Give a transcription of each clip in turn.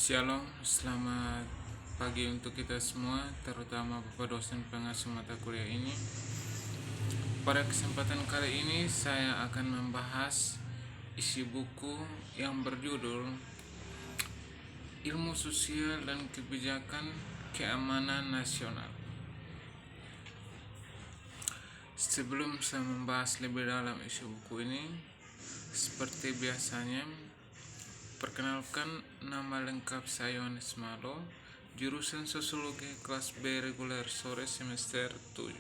Shalom, selamat pagi untuk kita semua, terutama Bapak dosen pengasuh mata kuliah ini. Pada kesempatan kali ini saya akan membahas isi buku yang berjudul Ilmu Sosial dan Kebijakan Keamanan Nasional. Sebelum saya membahas lebih dalam isi buku ini, seperti biasanya, perkenalkan, nama lengkap saya Yohanes Malo, jurusan Sosiologi kelas B reguler sore semester 7.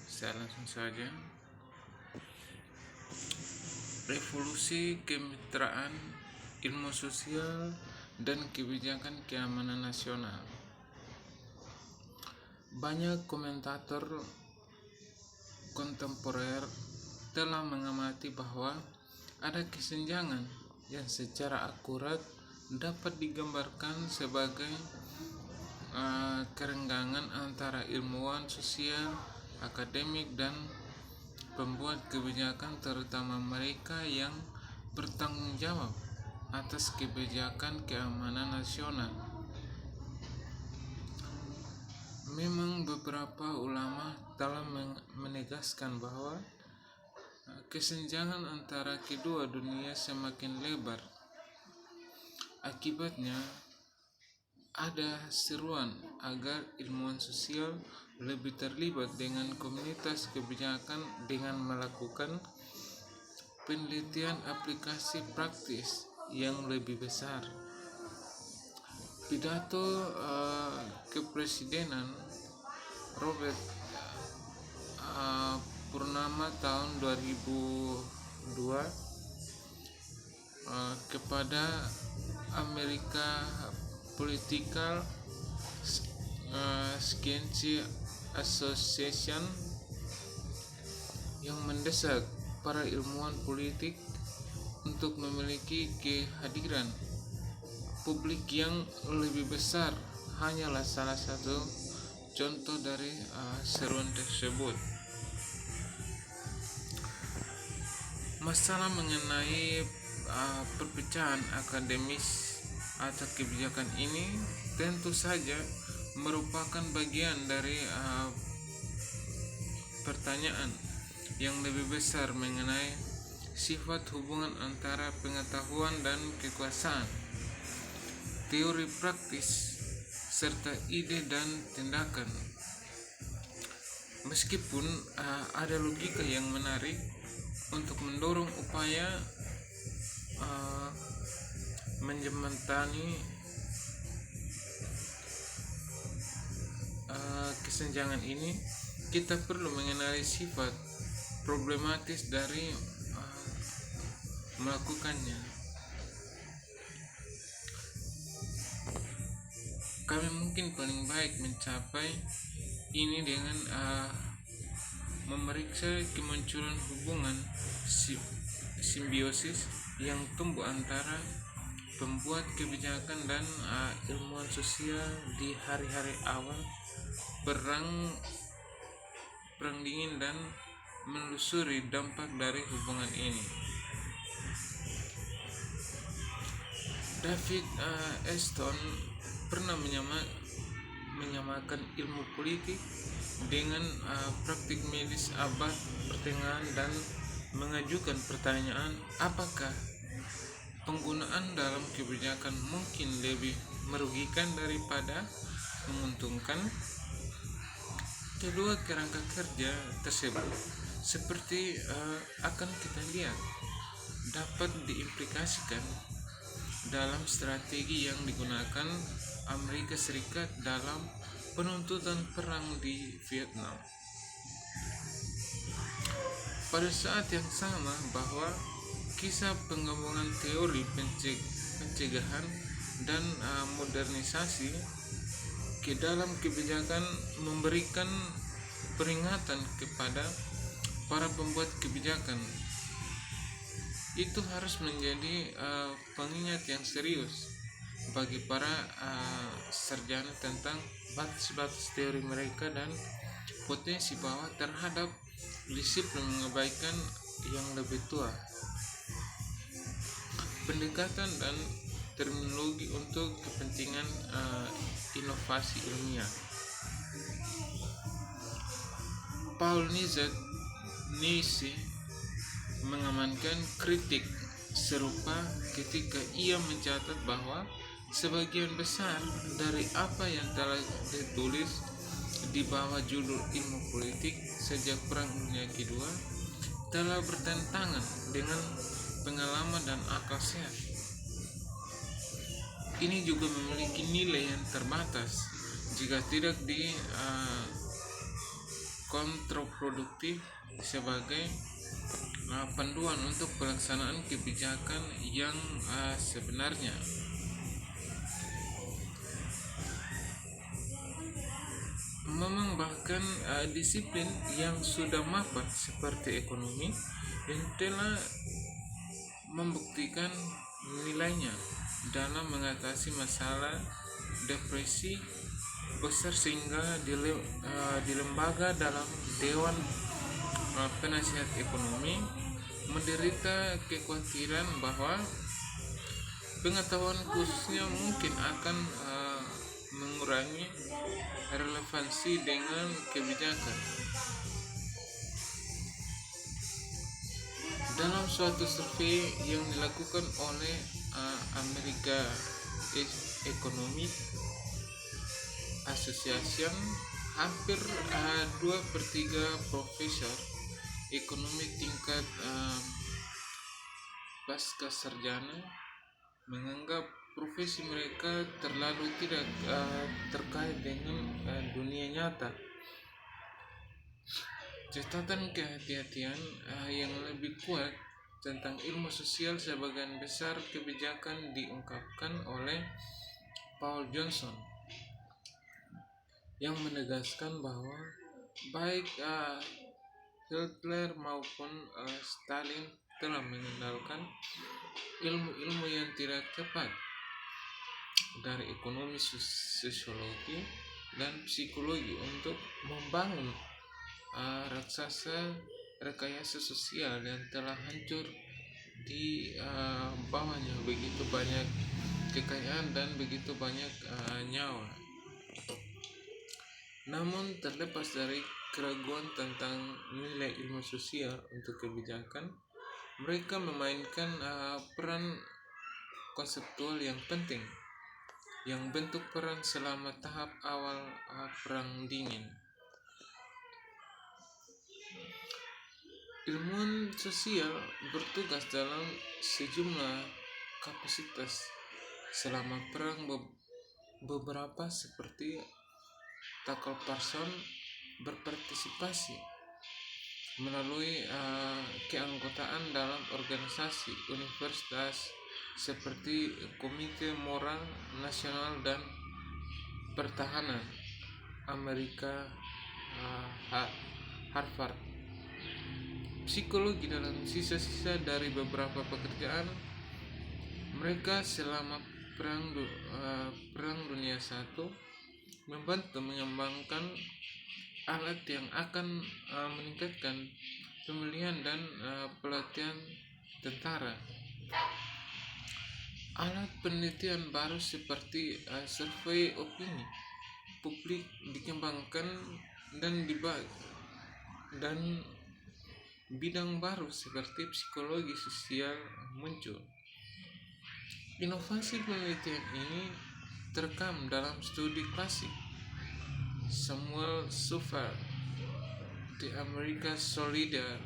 Saya langsung saja. Revolusi Kemitraan Ilmu Sosial dan Kebijakan Keamanan Nasional. Banyak komentator kontemporer telah mengamati bahwa ada kesenjangan yang secara akurat dapat digambarkan sebagai kerenggangan antara ilmuwan sosial, akademik, dan pembuat kebijakan, terutama mereka yang bertanggung jawab atas kebijakan keamanan nasional. Memang beberapa ulama telah menegaskan bahwa kesenjangan antara kedua dunia semakin lebar. Akibatnya, ada seruan agar ilmuwan sosial lebih terlibat dengan komunitas kebijakan dengan melakukan penelitian aplikasi praktis yang lebih besar. Pidato kepresidenan Robert Purnama tahun 2002 kepada Amerika Political Science Association yang mendesak para ilmuwan politik untuk memiliki kehadiran publik yang lebih besar hanyalah salah satu contoh dari seruan tersebut. Masalah mengenai perpecahan akademis atau kebijakan ini tentu saja merupakan bagian dari pertanyaan yang lebih besar mengenai sifat hubungan antara pengetahuan dan kekuasaan, teori praktis, serta ide dan tindakan. Meskipun ada logika yang menarik untuk mendorong upaya menjembatani kesenjangan ini, kita perlu mengenali sifat problematis dari melakukannya. Kami mungkin paling baik mencapai ini dengan memeriksa kemunculan hubungan simbiosis yang tumbuh antara pembuat kebijakan dan ilmuwan sosial di hari-hari awal perang dingin dan menelusuri dampak dari hubungan ini. David Easton pernah menyamakan ilmu politik dengan praktik medis abad pertengahan dan mengajukan pertanyaan, apakah penggunaan dalam kebijakan mungkin lebih merugikan daripada menguntungkan? Kedua kerangka kerja tersebut, seperti akan kita lihat, dapat diimplikasikan dalam strategi yang digunakan Amerika Serikat dalam penuntutan perang di Vietnam. Pada saat yang sama, bahwa kisah penggabungan teori pencegahan dan modernisasi ke dalam kebijakan memberikan peringatan kepada para pembuat kebijakan. Itu harus menjadi pengingat yang serius bagi para sarjana tentang batas-batas teori mereka dan potensi bahwa terhadap disiplin mengabaikan yang lebih tua. pendekatan dan terminologi untuk kepentingan inovasi ilmiah. Paul Nisse mengamankan kritik serupa ketika ia mencatat bahwa sebagian besar dari apa yang telah ditulis di bawah judul ilmu politik sejak Perang Dunia Kedua telah bertentangan dengan pengalaman dan akal sehat. Ini juga memiliki nilai yang terbatas jika tidak kontraproduktif sebagai panduan untuk pelaksanaan kebijakan yang sebenarnya. Memang bahkan disiplin yang sudah mapan seperti ekonomi yang telah membuktikan nilainya dalam mengatasi masalah depresi besar sehingga di lembaga dalam Dewan Penasihat Ekonomi menderita kekhawatiran bahwa pengetahuan khususnya mungkin akan mengurangi relevansi dengan kebijakan. Dalam suatu survei yang dilakukan oleh America Economic Association, hampir 2/3 profesor ekonomi tingkat pasca sarjana menganggap profesi mereka terlalu tidak terkait dengan dunia nyata. Catatan kehati-hatian yang lebih kuat tentang ilmu sosial, sebagian besar kebijakan diungkapkan oleh Paul Johnson yang menegaskan bahwa baik Hitler maupun Stalin telah mengandalkan ilmu-ilmu yang tidak tepat dari ekonomi, sosiologi, dan psikologi untuk membangun rekayasa sosial yang telah hancur di bawahnya begitu banyak kekayaan dan begitu banyak nyawa. Namun terlepas dari keraguan tentang nilai ilmu sosial untuk kebijakan, mereka memainkan peran konseptual yang penting yang bentuk peran selama tahap awal Perang Dingin. Ilmuwan sosial bertugas dalam sejumlah kapasitas selama perang. Beberapa seperti Tucker Carlson berpartisipasi melalui keanggotaan dalam organisasi universitas seperti Komite Moral Nasional dan Pertahanan Amerika, Harvard. Psikologi dalam sisa-sisa dari beberapa pekerjaan mereka selama Perang Dunia I membantu mengembangkan alat yang akan meningkatkan pemilihan dan pelatihan tentara. Alat penelitian baru seperti survei opini publik dikembangkan dan bidang baru seperti psikologi sosial muncul. Inovasi penelitian ini terekam dalam studi klasik Samuel Shepard, The American Soldier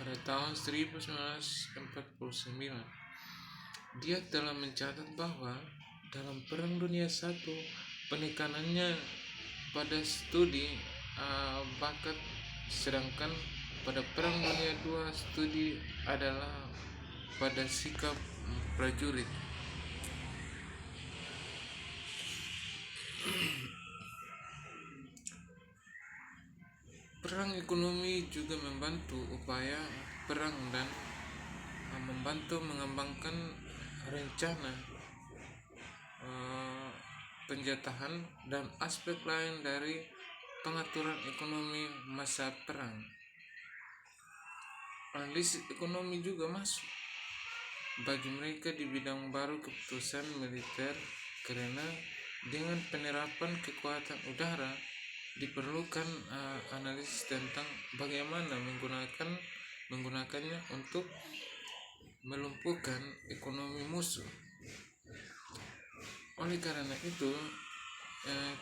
pada tahun 1949. Dia telah mencatat bahwa dalam Perang Dunia I penekanannya pada studi bakat, sedangkan pada Perang Dunia II studi adalah pada sikap prajurit. Perang ekonomi juga membantu upaya perang dan membantu mengembangkan rencana penjatahan dan aspek lain dari pengaturan ekonomi masa perang. Analisis ekonomi juga masuk. bagi mereka di bidang baru keputusan militer, karena dengan penerapan kekuatan udara diperlukan analisis tentang bagaimana menggunakannya untuk melumpuhkan ekonomi musuh. Oleh karena itu,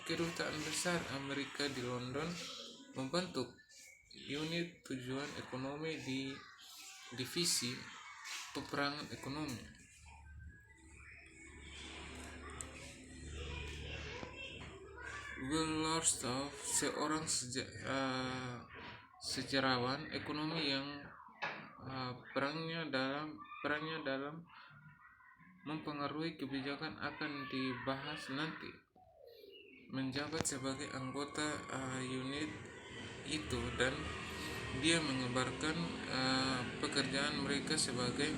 kedutaan besar Amerika di London membentuk unit tujuan ekonomi di divisi peperangan ekonomi. Will Lorstow, seorang sejarawan ekonomi yang perannya dalam mempengaruhi kebijakan akan dibahas nanti, menjabat sebagai anggota unit itu, dan dia mengabarkan pekerjaan mereka sebagai